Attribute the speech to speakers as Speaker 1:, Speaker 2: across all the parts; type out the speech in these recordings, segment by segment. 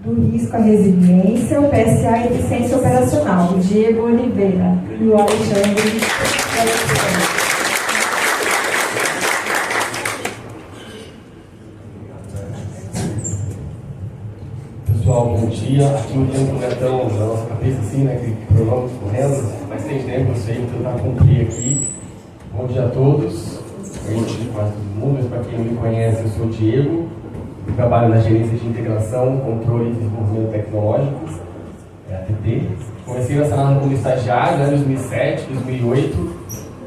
Speaker 1: do risco à resiliência, o PSA e eficiência operacional, o Diego Oliveira e o Alexandre.
Speaker 2: Pessoal, bom dia. Aqui não tem um projetão da nossa cabeça assim, né? Que pronome correndo, mas tem tempo, eu sei, vou tentar cumprir aqui. Bom dia a todos. Bom dia para todo mundo, mas para quem não me conhece, eu sou o Diego. Eu trabalho na gerência de integração, controle e desenvolvimento tecnológico, ATT. Comecei na Sanasa como estagiário, né, em 2007, 2008.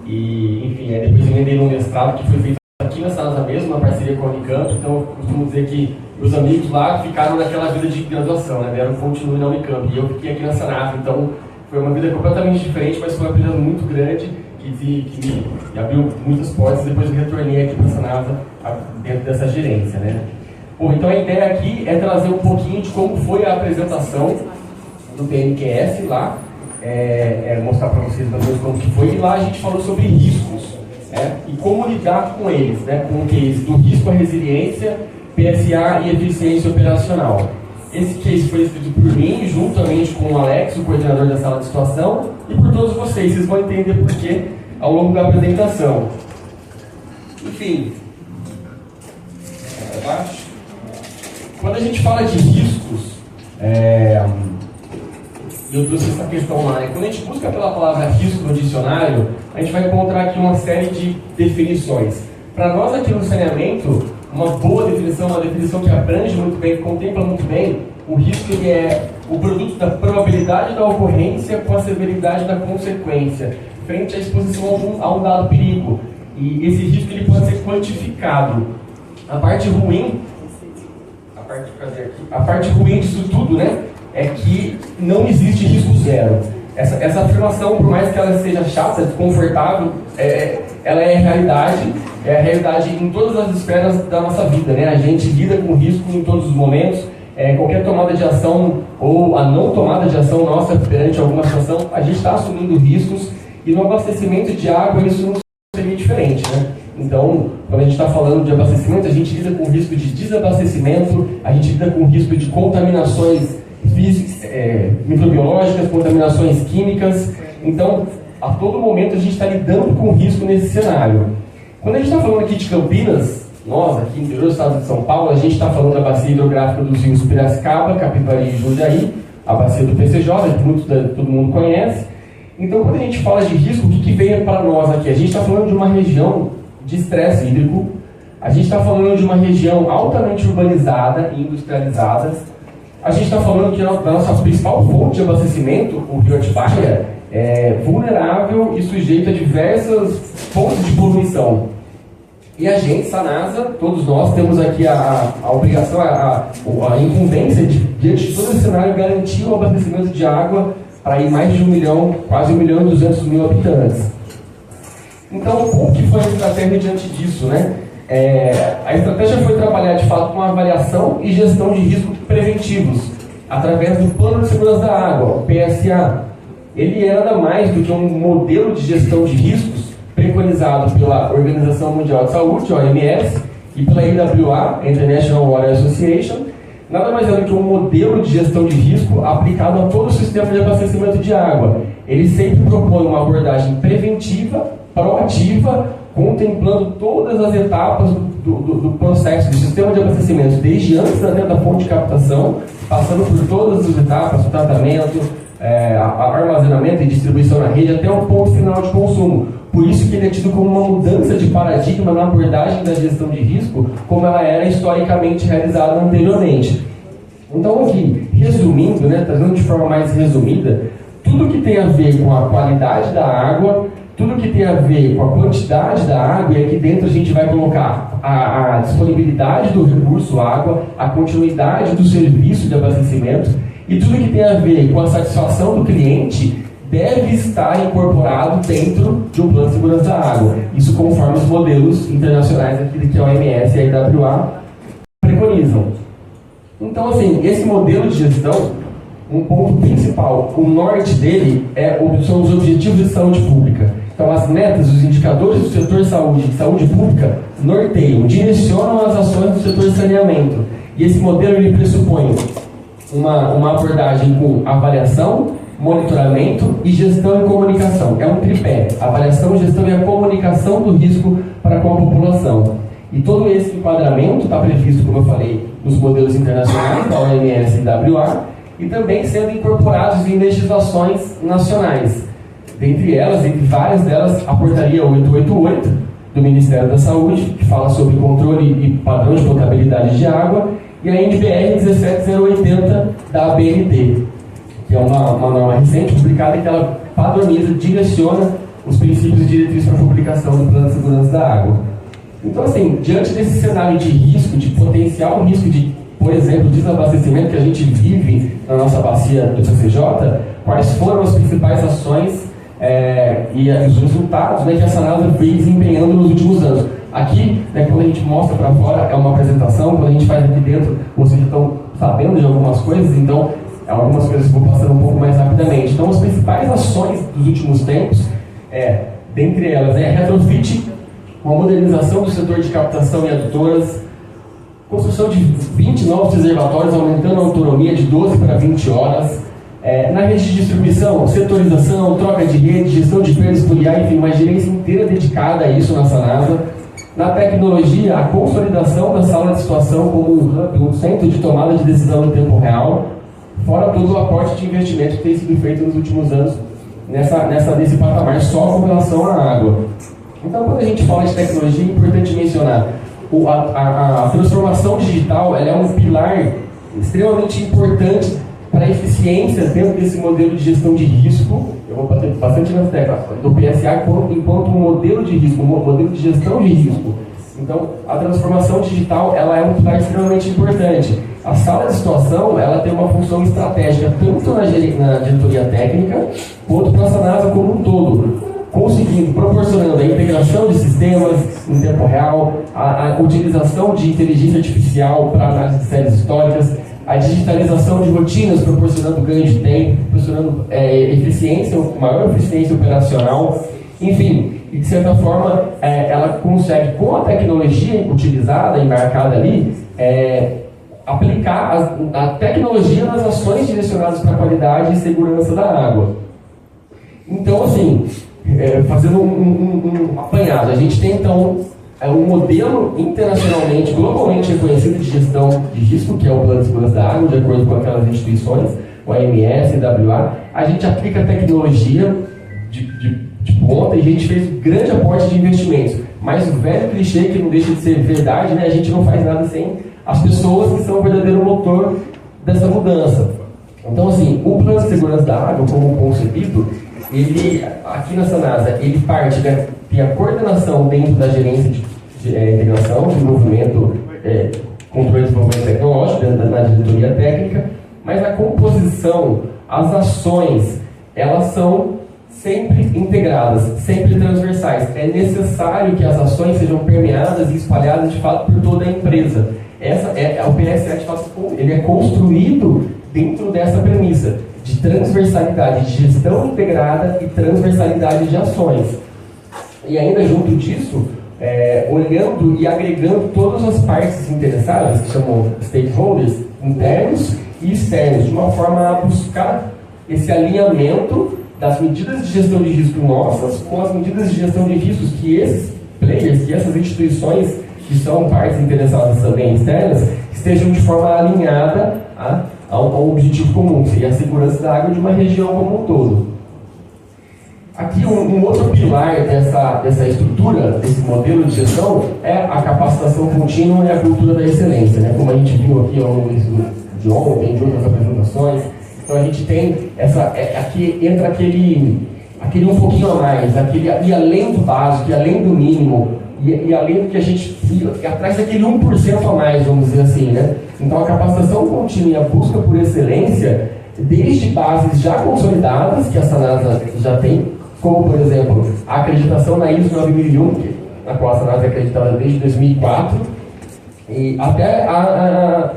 Speaker 2: E, enfim, depois eu emendei no mestrado que foi feito aqui na Sanasa mesmo, na parceria com a Unicamp. Então, eu costumo dizer que meus amigos lá ficaram naquela vida de graduação, né? Deram continue na Unicamp. E eu fiquei aqui na Sanasa. Então, foi uma vida completamente diferente, mas foi uma vida muito grande que me abriu muitas portas. Depois eu retornei aqui para a Sanasa dentro dessa gerência, né? Bom, então a ideia aqui é trazer um pouquinho de como foi a apresentação do PNQS lá, mostrar para vocês mais ou menos como que foi, e lá a gente falou sobre riscos, né, e como lidar com eles, né, com o case do risco à resiliência, PSA e eficiência operacional. Esse case foi escrito por mim, juntamente com o Alex, o coordenador da sala de situação, e por todos vocês vão entender por quê ao longo da apresentação. Enfim, abaixo. Quando a gente fala de riscos, eu trouxe essa questão lá, quando a gente busca pela palavra risco no dicionário, a gente vai encontrar aqui uma série de definições. Para nós aqui no saneamento, uma boa definição, uma definição que abrange muito bem, que contempla muito bem, o risco ele é o produto da probabilidade da ocorrência com a severidade da consequência, frente à exposição a um dado perigo. E esse risco ele pode ser quantificado. A parte ruim disso tudo, né, é que não existe risco zero. Essa afirmação, por mais que ela seja chata, desconfortável, ela é a realidade em todas as esferas da nossa vida, né? A gente lida com risco em todos os momentos. Qualquer tomada de ação ou a não tomada de ação nossa perante alguma situação, a gente está assumindo riscos, e no abastecimento de água isso não seria diferente, né? Então, quando a gente está falando de abastecimento, a gente lida com o risco de desabastecimento, a gente lida com o risco de contaminações físicas, microbiológicas, contaminações químicas. Então, a todo momento a gente está lidando com o risco nesse cenário. Quando a gente está falando aqui de Campinas, nós aqui no interior do estado de São Paulo, a gente está falando da bacia hidrográfica dos rios Piracicaba, Capivari e Jundiaí, a bacia do PCJ, que todo mundo conhece. Então, quando a gente fala de risco, o que vem para nós aqui? A gente está falando de uma região de estresse hídrico, a gente está falando de uma região altamente urbanizada e industrializada, a gente está falando que a nossa principal fonte de abastecimento, o rio Atibaia, é vulnerável e sujeito a diversas fontes de poluição. E a gente, Sanasa, todos nós, temos aqui a obrigação, a incumbência de, diante de todo esse cenário, garantir o abastecimento de água para ir mais de 1 milhão, quase 1.200.000 habitantes. Então, como que foi a estratégia diante disso, né? A estratégia foi trabalhar, de fato, com a avaliação e gestão de riscos preventivos, através do Plano de Segurança da Água, o PSA. Ele é nada mais do que um modelo de gestão de riscos preconizado pela Organização Mundial de Saúde, OMS, e pela IWA, International Water Association. Nada mais é do que um modelo de gestão de risco aplicado a todo o sistema de abastecimento de água. Ele sempre propõe uma abordagem preventiva, proativa, contemplando todas as etapas do processo do sistema de abastecimento, desde antes da fonte de captação, passando por todas as etapas, o tratamento, armazenamento e distribuição na rede, até o ponto final de consumo. Por isso que ele é tido como uma mudança de paradigma na abordagem da gestão de risco, como ela era historicamente realizada anteriormente. Então, aqui, resumindo, né, trazendo de forma mais resumida, tudo que tem a ver com a qualidade da água, tudo que tem a ver com a quantidade da água, e aqui dentro a gente vai colocar a disponibilidade do recurso água, a continuidade do serviço de abastecimento, e tudo que tem a ver com a satisfação do cliente deve estar incorporado dentro de um plano de segurança da água. Isso conforme os modelos internacionais aqui que a OMS e a IWA preconizam. Então, assim, esse modelo de gestão, um ponto principal, o norte dele são os objetivos de saúde pública. Então, as metas, os indicadores do setor de saúde pública, norteiam, direcionam as ações do setor de saneamento. E esse modelo ele pressupõe uma abordagem com avaliação, monitoramento e gestão e comunicação. É um tripé: avaliação, gestão e a comunicação do risco para com a população. E todo esse enquadramento está previsto, como eu falei, nos modelos internacionais da OMS e WA, e também sendo incorporados em legislações nacionais. Dentre elas, entre várias delas, a Portaria 888 do Ministério da Saúde, que fala sobre controle e padrão de potabilidade de água, e a NBR 17080 da ABNT, que é uma norma recente publicada que ela padroniza, direciona os princípios e diretrizes para a publicação do Plano de Segurança da Água. Então, assim, diante desse cenário de risco, de potencial risco de, por exemplo, desabastecimento que a gente vive na nossa bacia do CCJ, quais foram as principais ações e os resultados, né, que a Sanasa vem desempenhando nos últimos anos? Aqui, né, quando a gente mostra para fora, é uma apresentação, quando a gente faz aqui dentro, vocês já estão sabendo de algumas coisas, então algumas coisas vou passando um pouco mais rapidamente. Então, as principais ações dos últimos tempos, dentre elas, é retrofit, uma modernização do setor de captação e adutoras, construção de 20 novos reservatórios, aumentando a autonomia de 12 para 20 horas. Na rede de distribuição, setorização, troca de rede, gestão de perdas pluviais, enfim, uma gerência inteira dedicada a isso na Sanasa. Na tecnologia, a consolidação da sala de situação como um hub, um centro de tomada de decisão em tempo real, fora todo o aporte de investimento que tem sido feito nos últimos anos nesse patamar só com relação à água. Então, quando a gente fala de tecnologia, é importante mencionar a transformação digital. Ela é um pilar extremamente importante para a eficiência dentro desse modelo de gestão de risco. Eu vou bater bastante nas teclas do PSA enquanto um modelo de risco, um modelo de gestão de risco. Então, a transformação digital ela é um pilar extremamente importante. A sala de situação ela tem uma função estratégica tanto na diretoria técnica quanto para a Sanasa como um todo, proporcionando a integração de sistemas em tempo real, a utilização de inteligência artificial para análise de séries históricas, a digitalização de rotinas, proporcionando ganho de tempo, proporcionando maior eficiência operacional, enfim, e de certa forma ela consegue, com a tecnologia utilizada, embarcada ali, aplicar a tecnologia nas ações direcionadas para a qualidade e segurança da água. Então, assim, fazendo um apanhado, a gente tem então um modelo internacionalmente, globalmente reconhecido de gestão de risco, que é o Plano de Segurança da Água, de acordo com aquelas instituições, o OMS, WA. A gente aplica tecnologia de ponta e a gente fez grande aporte de investimentos. Mas o velho clichê, que não deixa de ser verdade, né? A gente não faz nada sem as pessoas que são o verdadeiro motor dessa mudança. Então, assim, o Plano de Segurança da Água, como concebido, ele, aqui na Sanasa, ele parte, né, tem a coordenação dentro da gerência de integração, desenvolvimento, controle e desenvolvimento tecnológico, dentro da diretoria técnica, mas a composição, as ações, elas são sempre integradas, sempre transversais. É necessário que as ações sejam permeadas e espalhadas, de fato, por toda a empresa. O PSA, de fato, ele é construído dentro dessa premissa de transversalidade de gestão integrada e transversalidade de ações. E ainda junto disso, olhando e agregando todas as partes interessadas, que chamam stakeholders, internos e externos, de uma forma a buscar esse alinhamento das medidas de gestão de risco nossas com as medidas de gestão de riscos que esses players, que essas instituições que são partes interessadas também externas, estejam de forma alinhada ao objetivo comum, que seria a segurança da água de uma região como um todo. Aqui um outro pilar dessa estrutura, desse modelo de gestão, é a capacitação contínua e a cultura da excelência, né? Como a gente viu aqui ao longo de ontem, de outras apresentações. Então a gente tem aqui entra aquele um pouquinho a mais, aquele ir além do básico, ir além do mínimo, e além do que a gente ir atrás daquele 1% a mais, vamos dizer assim, né? Então a capacitação contínua e a busca por excelência, desde bases já consolidadas, que a Sanasa já tem, como por exemplo a acreditação na ISO 9001, na qual a Sanasa é acreditada desde 2004, e até a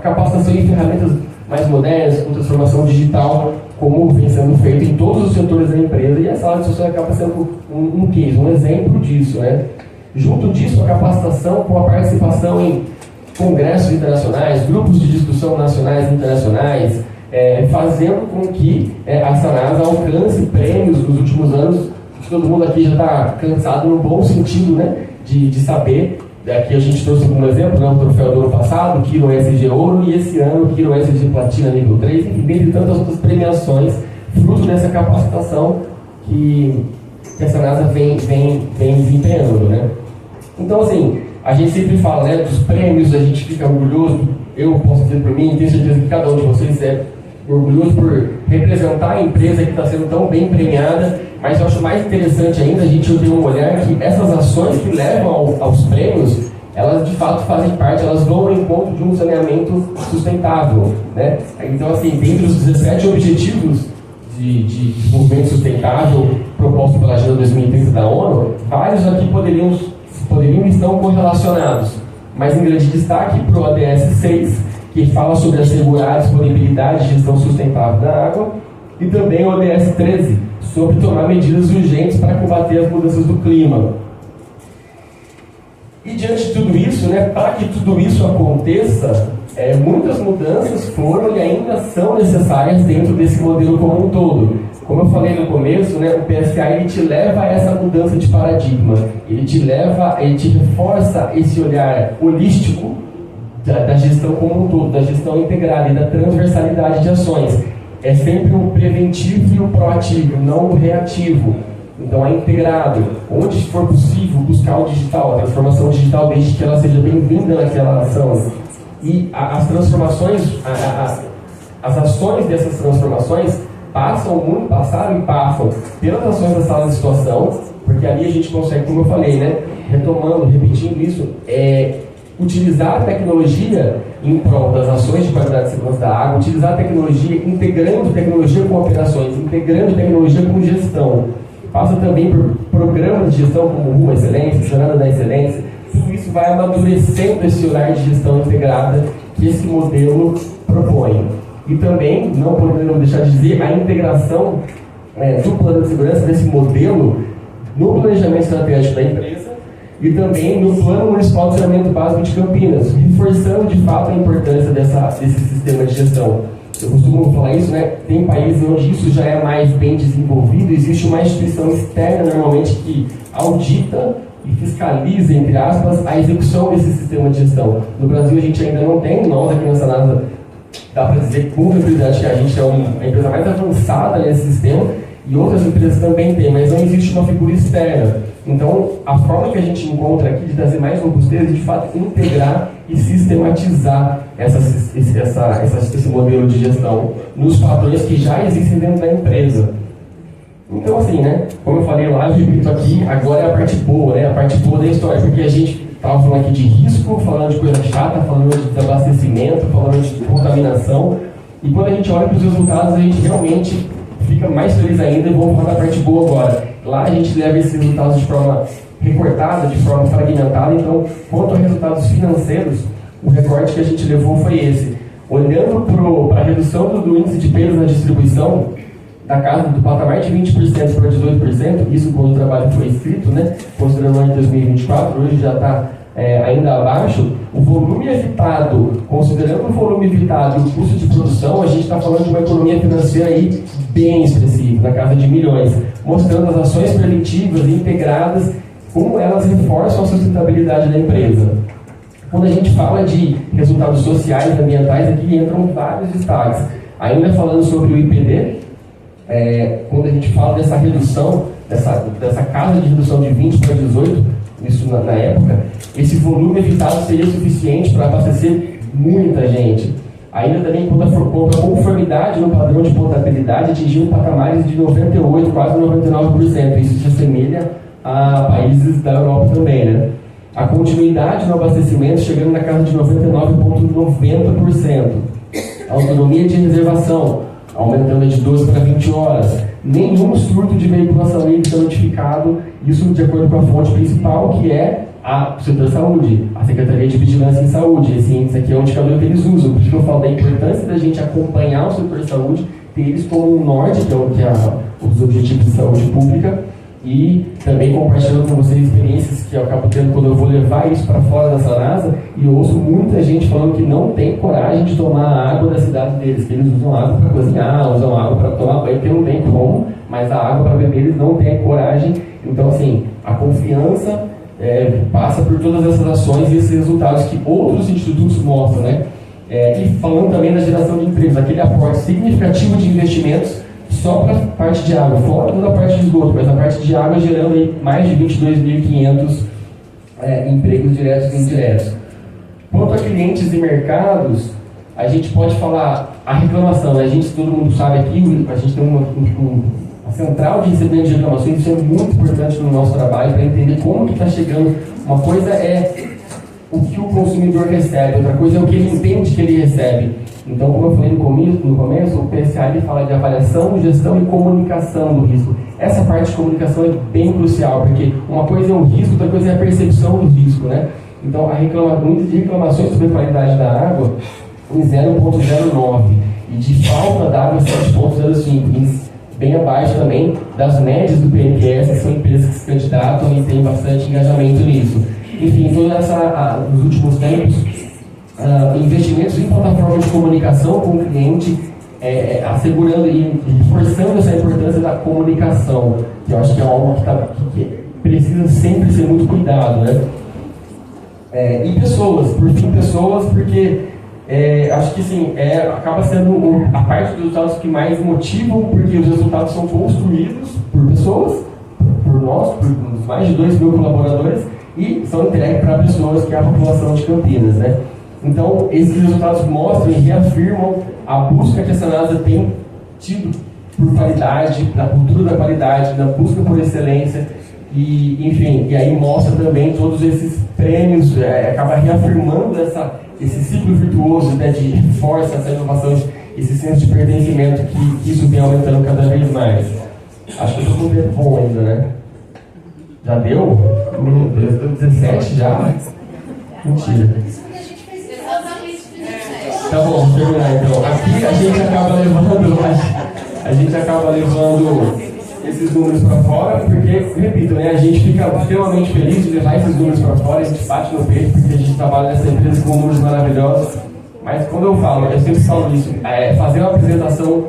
Speaker 2: capacitação em ferramentas mais modernas, com transformação digital, como vem sendo feito em todos os setores da empresa, e a sala de discussão acaba sendo um case, um exemplo disso, né? Junto disso, a capacitação com a participação em congressos internacionais, grupos de discussão nacionais e internacionais, fazendo com que a Sanasa alcance prêmios nos últimos anos. Todo mundo aqui já está cansado no bom sentido, né, de saber. Aqui a gente trouxe como exemplo, né, o troféu do ano passado, o Kiron ESG Ouro, e esse ano o Kiron ESG Platina nível 3, e dentre tantas outras premiações, fruto dessa capacitação que a Sanasa vem desempenhando, né? Então, assim, a gente sempre fala, né, dos prêmios, a gente fica orgulhoso, eu posso dizer por mim, tenho certeza que cada um de vocês é orgulhoso por representar a empresa que está sendo tão bem premiada, mas eu acho mais interessante ainda a gente ter um olhar que essas ações que levam aos prêmios, elas de fato fazem parte, elas vão ao encontro de um saneamento sustentável, né? Então, assim, dentre os 17 objetivos de desenvolvimento sustentável proposto pela Agenda 2030 da ONU, vários aqui poderiam estar correlacionados, mas em grande destaque para o ODS 6, que fala sobre assegurar a disponibilidade e gestão sustentável da água, e também o ODS 13, sobre tomar medidas urgentes para combater as mudanças do clima. E diante de tudo isso, né, para que tudo isso aconteça, muitas mudanças foram e ainda são necessárias dentro desse modelo como um todo. Como eu falei no começo, né, o PSA ele te leva a essa mudança de paradigma, ele te reforça esse olhar holístico da gestão como um todo, da gestão integrada e da transversalidade de ações. É sempre o preventivo e o proativo, não o reativo. Então é integrado. Onde for possível, buscar o digital, a transformação digital, desde que ela seja bem-vinda naquela ação. E as transformações, as ações dessas transformações passaram e passam pelas ações da sala de situação, porque ali a gente consegue, como eu falei, né, retomando, repetindo isso, utilizar a tecnologia em prol das ações de qualidade e segurança da água, utilizar a tecnologia, integrando tecnologia com operações, integrando tecnologia com gestão. Passa também por programas de gestão como Rumo à Excelência, Jornada da Excelência. Tudo isso vai amadurecendo esse olhar de gestão integrada que esse modelo propõe. E também, não podemos deixar de dizer, a integração do plano de segurança desse modelo no planejamento estratégico da empresa e também no Plano Municipal de Saneamento Básico de Campinas, reforçando de fato a importância desse sistema de gestão. Eu costumo falar isso, né? Tem países onde isso já é mais bem desenvolvido, existe uma instituição externa normalmente que audita e fiscaliza, entre aspas, a execução desse sistema de gestão. No Brasil a gente ainda não tem, nós aqui na Sanasa dá para dizer com tranquilidade que a gente é a empresa mais avançada nesse sistema, e outras empresas também têm, mas não existe uma figura externa. Então, a forma que a gente encontra aqui de trazer mais robustez é, de fato, integrar e sistematizar esse modelo de gestão nos padrões que já existem dentro da empresa. Então, assim, né, como eu falei lá, eu repito aqui, agora é a parte boa, né, a parte boa da história, porque a gente estava falando aqui de risco, falando de coisa chata, falando de desabastecimento, falando de contaminação, e quando a gente olha para os resultados, a gente realmente fica mais feliz ainda, e vamos falar da parte boa agora. Lá a gente leva esses resultados de forma recortada, de forma fragmentada, então, quanto a resultados financeiros, o recorte que a gente levou foi esse. Olhando para a redução do índice de perdas na distribuição, da casa do patamar de 20% para 18%, isso quando o trabalho foi escrito, né, considerando o ano de 2024, hoje já está ainda abaixo, o volume evitado, considerando o volume evitado e o custo de produção, a gente está falando de uma economia financeira aí bem expressiva, na casa de milhões, mostrando as ações preventivas integradas, como elas reforçam a sustentabilidade da empresa. Quando a gente fala de resultados sociais e ambientais, aqui entram vários destaques. Ainda falando sobre o IPD, quando a gente fala dessa redução, dessa casa de redução de 20 para 18, isso na época, esse volume evitado seria suficiente para abastecer muita gente. Ainda também, quando a conformidade no padrão de potabilidade atingiu patamares de 98%, quase 99%. Isso se assemelha a países da Europa também, né? A continuidade no abastecimento chegando na casa de 99,90%. A autonomia de reservação aumentando de 12 para 20 horas. Nenhum surto de veiculação hídrica notificado, isso de acordo com a fonte principal, que é o setor saúde, a Secretaria de Vigilância em Saúde. Esse índice aqui é o indicador que eles usam, por isso que eu falo da importância da gente acompanhar o setor saúde, ter eles como um norte, que é os objetivos de saúde pública, e também compartilhando com vocês experiências que eu acabo tendo quando eu vou levar isso para fora da Sanasa, e eu ouço muita gente falando que não tem coragem de tomar a água da cidade deles, que eles usam água para cozinhar, usam água para tomar banho, que não tem como, mas a água para beber eles não têm coragem. Então, assim, a confiança passa por todas essas ações e esses resultados que outros institutos mostram, né? E falando também da geração de empregos, aquele aporte significativo de investimentos só para a parte de água, fora toda a parte de esgoto, mas a parte de água gerando aí mais de 22.500 empregos diretos e indiretos. Quanto a clientes e mercados, a gente pode falar a reclamação, né? Todo mundo sabe aqui, a gente tem uma central de recebimento de reclamações, isso é muito importante no nosso trabalho para entender como que está chegando. Uma coisa é o que o consumidor recebe, outra coisa é o que ele entende que ele recebe. Então, como eu falei no começo, o PSA ele fala de avaliação, gestão e comunicação do risco. Essa parte de comunicação é bem crucial, porque uma coisa é o risco, outra coisa é a percepção do risco, né? Então, muitas de reclamações sobre a qualidade da água em 0,09 e de falta d'água 7,05, bem abaixo também das médias do PNQS, que são empresas que se candidatam e têm bastante engajamento nisso. Enfim, nos últimos tempos, investimentos em plataformas de comunicação com o cliente, assegurando e reforçando essa importância da comunicação, que eu acho que é algo que precisa sempre ser muito cuidado, né? E pessoas, porque acho que sim, acaba sendo a parte dos resultados que mais motivam, porque os resultados são construídos por pessoas, por nós, por mais de 2.000 colaboradores, e são entregues para pessoas que é a população de Campinas, né? Então, esses resultados mostram e reafirmam a busca que a Sanasa tem tido por qualidade, na cultura da qualidade, na busca por excelência, e, enfim, e aí mostra também todos esses prêmios, acaba reafirmando esse ciclo virtuoso, né, de reforça essa inovação, esse senso de pertencimento que isso vem aumentando cada vez mais. Acho que eu estou com um tempo bom ainda, né? Já deu? Meu Deus, deu 17 já? Mentira. Tá bom, vou terminar então. Aqui a gente acaba levando esses números para fora, porque, repito, né, a gente fica extremamente feliz de levar esses números para fora, a gente bate no peito, porque a gente trabalha nessa empresa com números maravilhosos. Mas quando eu sempre falo isso, fazer uma apresentação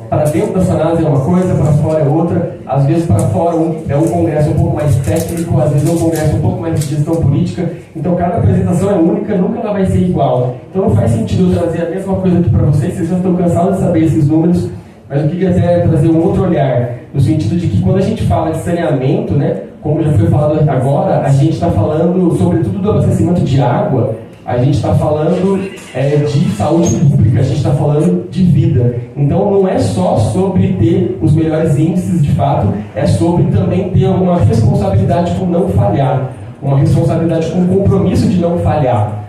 Speaker 2: para dentro da Sanasa é uma coisa, para fora é outra. Às vezes para fora é um congresso um pouco mais técnico, às vezes é um congresso um pouco mais de gestão política. Então cada apresentação é única, nunca ela vai ser igual. Então não faz sentido eu trazer a mesma coisa aqui para vocês já estão cansados de saber esses números, mas eu queria até trazer um outro olhar, no sentido de que quando a gente fala de saneamento, né, como já foi falado agora, a gente está falando sobretudo do abastecimento de água, a gente está falando de saúde pública, a gente está falando de vida. Então não é só sobre ter os melhores índices de fato, é sobre também ter uma responsabilidade com não falhar, uma responsabilidade com o compromisso de não falhar.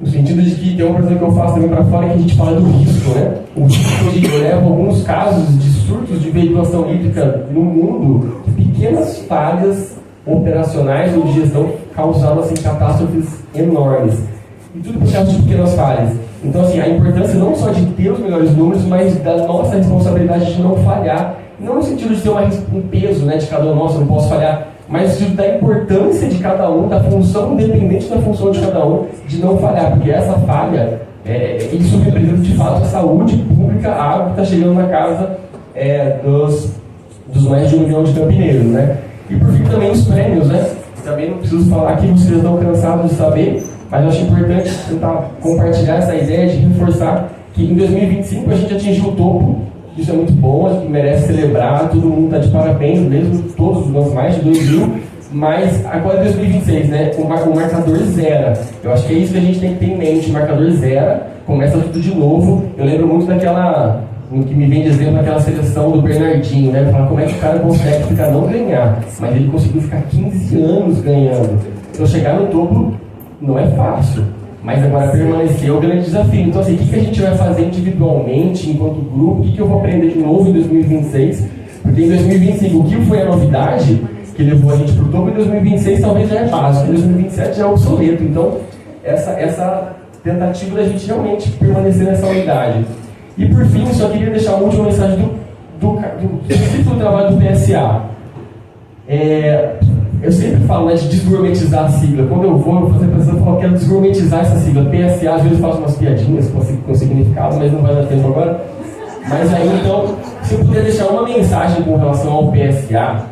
Speaker 2: No sentido de que tem uma coisa que eu faço também para fora que a gente fala do risco, né? O risco, eu levo alguns casos de surtos de veiculação hídrica no mundo, que pequenas falhas operacionais ou de gestão causaram assim, catástrofes enormes. E tudo por causa de pequenas falhas. Então, assim, a importância não só de ter os melhores números, mas da nossa responsabilidade de não falhar. Não no sentido de ter um peso, né, de cada um, nossa, não posso falhar, mas no sentido da importância de cada um, da função, independente da função de cada um, de não falhar. Porque essa falha, isso representa de fato a saúde pública, a água que está chegando na casa dos mais de 1 milhão de campineiros, né? E por fim também os prêmios, né? Também não preciso falar aqui, vocês estão cansados de saber, mas eu acho importante tentar compartilhar essa ideia de reforçar que em 2025 a gente atingiu o topo. Isso é muito bom, acho que merece celebrar, todo mundo está de parabéns, mesmo todos os mais de 2.000, mas agora é 2026, né? O marcador zero. Eu acho que é isso que a gente tem que ter em mente, o marcador zero, começa tudo de novo. Eu lembro muito daquela, que me vem dizendo naquela seleção do Bernardinho, né? Falar como é que o cara consegue ficar não ganhar, mas ele conseguiu ficar 15 anos ganhando. Então chegar no topo não é fácil, mas agora permanecer é o grande desafio. Então assim, o que a gente vai fazer individualmente, enquanto grupo, o que eu vou aprender de novo em 2026, porque em 2025 o que foi a novidade que levou a gente para o topo, em 2026 talvez já é básico, em 2027 já é obsoleto. Então essa tentativa da gente realmente permanecer nessa unidade. E por fim, eu só queria deixar uma última mensagem do ciclo do trabalho do PSA. eu sempre falo, né, de desgourmetizar a sigla. Quando eu vou fazer a apresentação, eu falo, quero desgourmetizar essa sigla. PSA, às vezes eu faço umas piadinhas com significado, mas não vai dar tempo agora. Mas aí, então, se eu puder deixar uma mensagem com relação ao PSA,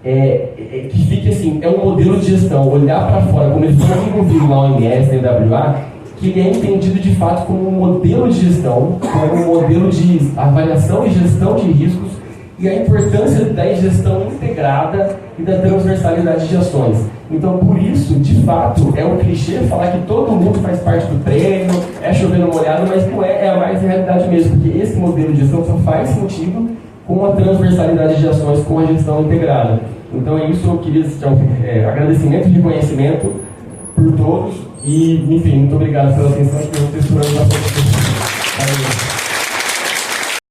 Speaker 2: que fique assim, é um modelo de gestão, olhar para fora, como eles foram envolvidos na OMS, na NWA, que ele é entendido de fato como um modelo de gestão, como um modelo de avaliação e gestão de riscos, e a importância da gestão integrada e da transversalidade de ações. Então, por isso, de fato, é um clichê falar que todo mundo faz parte do prêmio, é chovendo molhado, mas não é, é a mais realidade mesmo, porque esse modelo de gestão só faz sentido com a transversalidade de ações, com a gestão integrada. Então é isso, eu queria agradecimento e reconhecimento por todos, e, enfim, muito obrigado pela atenção, que eu estou explorando bastante.